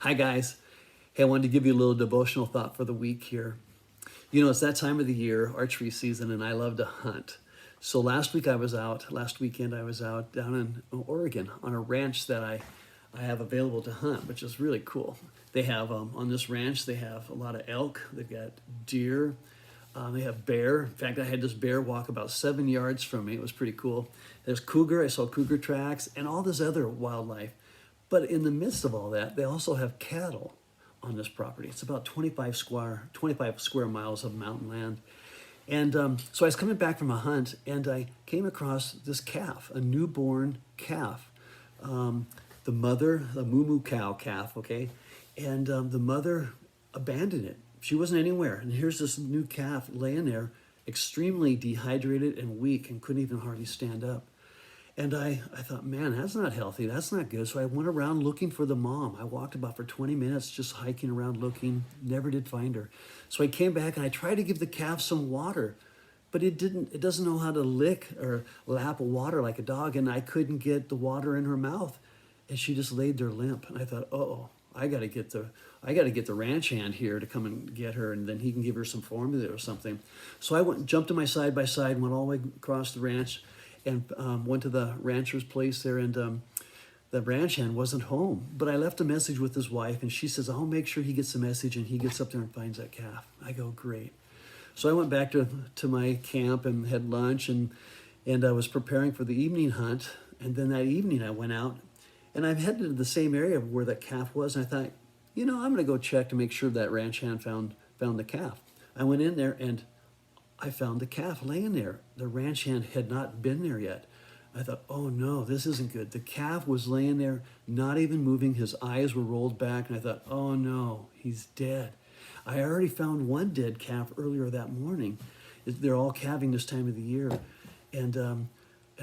Hi, guys. Hey, I wanted to give you a little devotional thought for the week here. You know, it's that time of the year, archery season, and I love to hunt. So last weekend I was out down in Oregon on a ranch that I have available to hunt, which is really cool. They have, on this ranch, they have a lot of elk, they've got deer, they have bear. In fact, I had this bear walk about 7 yards from me. It was pretty cool. There's cougar, I saw cougar tracks, and all this other wildlife. But in the midst of all that, they also have cattle on this property. It's about 25 square miles of mountain land. And so I was coming back from a hunt, and I came across this calf, a newborn calf. The mother, a moo cow calf, okay? And the mother abandoned it. She wasn't anywhere. And here's this new calf laying there, extremely dehydrated and weak and couldn't even hardly stand up. And I thought, man, that's not healthy. That's not good. So I went around looking for the mom. I walked about for 20 minutes just hiking around looking, never did find her. So I came back and I tried to give the calf some water, but it doesn't know how to lick or lap water like a dog, and I couldn't get the water in her mouth. And she just laid there limp. And I thought, oh, I got to get the ranch hand here to come and get her, and then he can give her some formula or something. So I jumped to my side by side, went all the way across the ranch, and went to the rancher's place there, and the ranch hand wasn't home. But I left a message with his wife, and she says, I'll make sure he gets the message, and he gets up there and finds that calf. I go, great. So I went back to my camp and had lunch, and I was preparing for the evening hunt. And then that evening I went out, and I headed to the same area where that calf was, and I thought, I'm going to go check to make sure that ranch hand found the calf. I went in there, and I found the calf laying there. The ranch hand had not been there yet. I thought, oh no, this isn't good. The calf was laying there, not even moving. His eyes were rolled back, and I thought, oh no, he's dead. I already found one dead calf earlier that morning. They're all calving this time of the year. And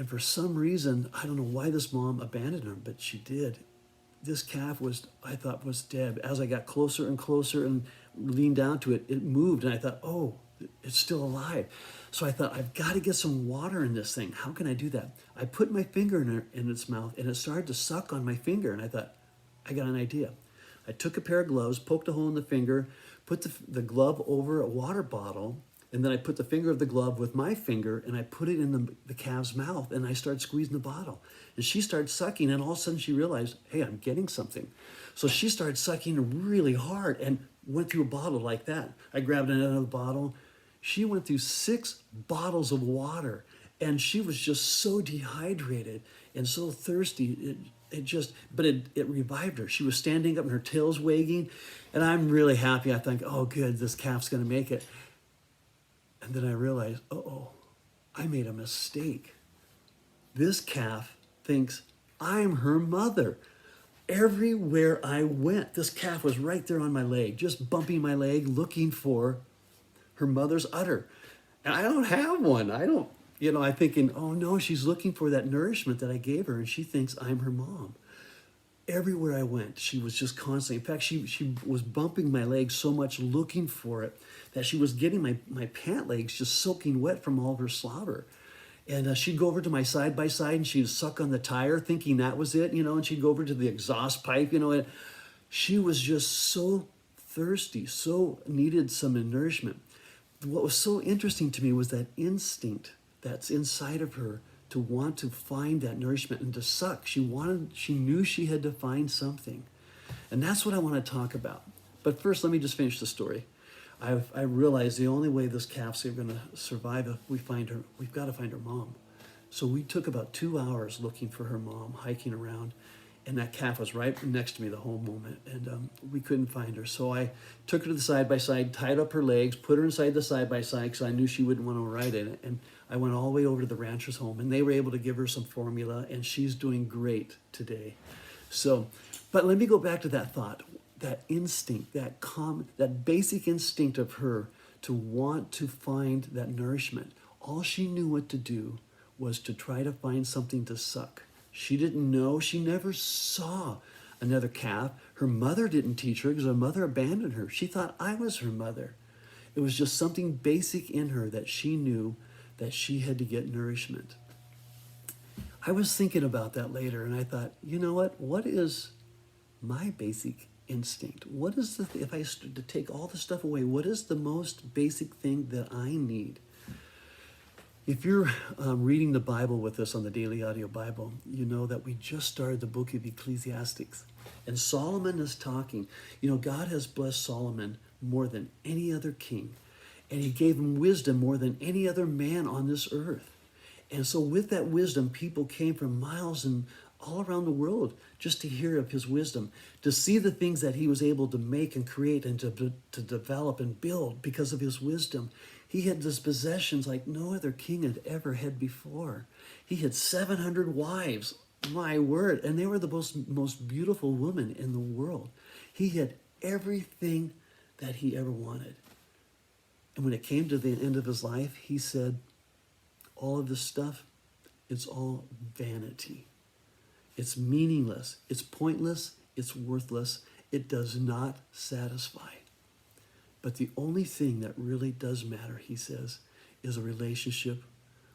for some reason, I don't know why this mom abandoned him, but she did. This calf I thought was dead. As I got closer and closer and leaned down to it, it moved, and I thought, oh, it's still alive. So I thought, I've got to get some water in this thing. How can I do that? I put my finger in its mouth, and it started to suck on my finger, and I thought, I got an idea. I took a pair of gloves, poked a hole in the finger, put the glove over a water bottle, and then I put the finger of the glove with my finger, and I put it in the calf's mouth, and I started squeezing the bottle. And she started sucking, and all of a sudden she realized, hey, I'm getting something. So she started sucking really hard and went through a bottle like that. I grabbed another bottle. She went through 6 bottles of water, and she was just so dehydrated and so thirsty. It revived her. She was standing up and her tail's wagging, and I'm really happy. I think, oh, good, this calf's going to make it. And then I realized, I made a mistake. This calf thinks I'm her mother. Everywhere I went, this calf was right there on my leg, just bumping my leg, looking for her mother's udder. And I don't have one. I'm thinking, oh no, she's looking for that nourishment that I gave her, and she thinks I'm her mom. Everywhere I went, she was just constantly, in fact, she was bumping my legs so much looking for it that she was getting my pant legs just soaking wet from all of her slobber. And she'd go over to my side-by-side, and she'd suck on the tire thinking that was it, and she'd go over to the exhaust pipe, and she was just so thirsty, so needed some nourishment. What was so interesting to me was that instinct that's inside of her to want to find that nourishment and to suck. She knew she had to find something. And that's what I want to talk about. But first, let me just finish the story. I realized the only way this calf's going to survive if we've got to find her mom. So we took about 2 hours looking for her mom, hiking around. And that calf was right next to me the whole moment, and we couldn't find her. So I took her to the side-by-side, tied up her legs, put her inside the side-by-side because I knew she wouldn't want to ride in it. And I went all the way over to the rancher's home, and they were able to give her some formula, and she's doing great today. But let me go back to that thought, that instinct, that basic instinct of her to want to find that nourishment. All she knew what to do was to try to find something to suck. She didn't know. She never saw another calf. Her mother didn't teach her because her mother abandoned her. She thought I was her mother. It was just something basic in her that she knew that she had to get nourishment. I was thinking about that later, and I thought, you know what? What is my basic instinct? What is if I stood to take all the stuff away, what is the most basic thing that I need? If you're reading the Bible with us on the Daily Audio Bible, you know that we just started the book of Ecclesiastes. And Solomon is talking. You know, God has blessed Solomon more than any other king. And he gave him wisdom more than any other man on this earth. And so with that wisdom, people came from miles and all around the world just to hear of his wisdom, to see the things that he was able to make and create and to develop and build because of his wisdom. He had these possessions like no other king had ever had before. He had 700 wives, my word, and they were the most beautiful women in the world. He had everything that he ever wanted. And when it came to the end of his life, he said, all of this stuff, it's all vanity. It's meaningless. It's pointless. It's worthless. It does not satisfy. But the only thing that really does matter, he says, is a relationship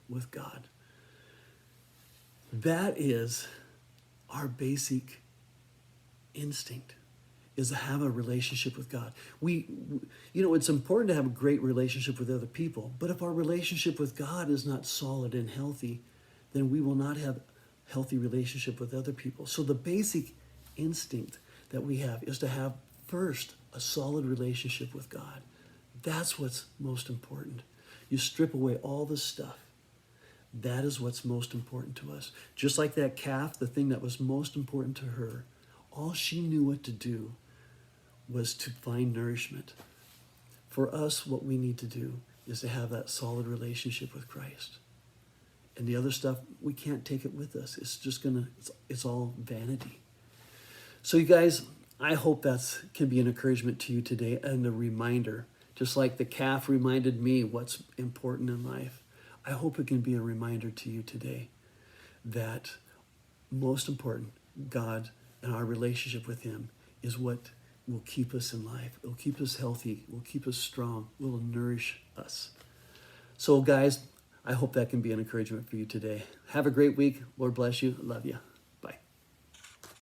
with God. That is our basic instinct, is to have a relationship with God. It's important to have a great relationship with other people, but if our relationship with God is not solid and healthy, then we will not have a healthy relationship with other people. So the basic instinct that we have is to have first a solid relationship with God. That's what's most important. You strip away all this stuff. That is what's most important to us. Just like that calf, the thing that was most important to her, all she knew what to do was to find nourishment. For us, what we need to do is to have that solid relationship with Christ. And the other stuff, we can't take it with us. It's just it's all vanity. So you guys, I hope that can be an encouragement to you today and a reminder, just like the calf reminded me what's important in life. I hope it can be a reminder to you today that most important, God and our relationship with him is what will keep us in life. It will keep us healthy. It will keep us strong. It will nourish us. So guys, I hope that can be an encouragement for you today. Have a great week. Lord bless you. Love you.